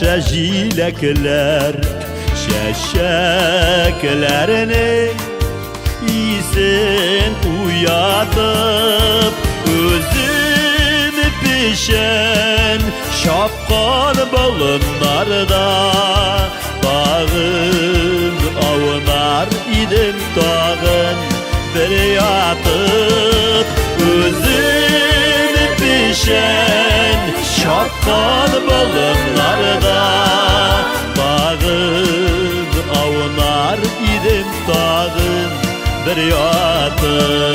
şejilekler şeşeklerini iyisin uyatıp özümü pişen şapkan balınlarda dağın avunar idim dağın bir yatıp özümü pişen şapkan balınlarda dağın avunar idim dağın bir yatıp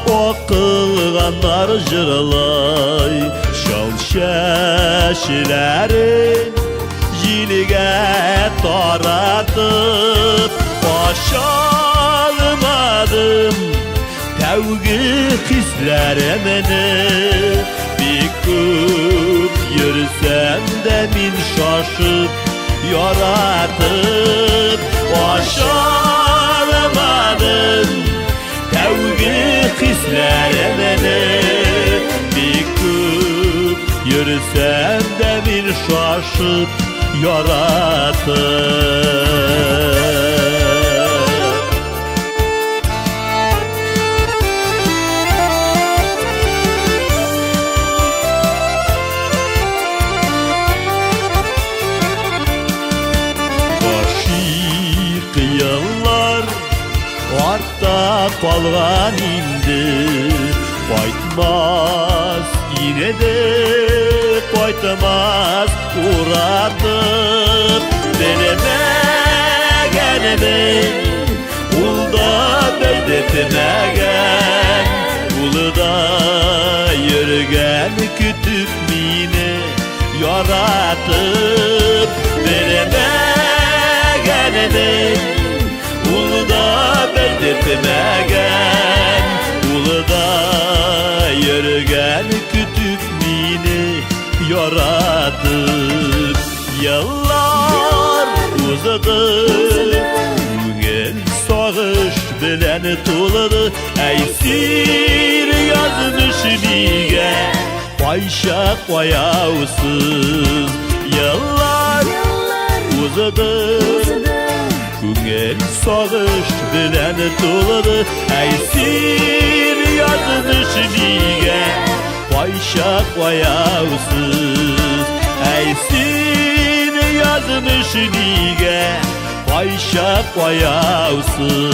okuğanlar jırlay şal şeşilerin jilge taratıp başalmadım tevgi hislerimini bir köp yürüsem de min şaşıp yaratıp başalmadım tevgi hislerimini bir köp yürüsem de bir şaşıp yaratıp Aşık yıllar artta kalgan indi Qaytmaz yine de qaytmaz uğratıp Denemegenim ulda beydetmegen Ulda yürgen kütüp mini yaratıp Denemegenim ulda beydetmegen Ulda yürgen kütüp mini yaratıp Yıllar uzadı Güngel sağış bilen tuladı Eysir yazmış lige Fayşa koyavsız Yıllar uzadı Güngel sağış bilen tuladı Eysir yazmış lige Fayşa koyavsız Eysin yazmış lige Fayşa koyavsız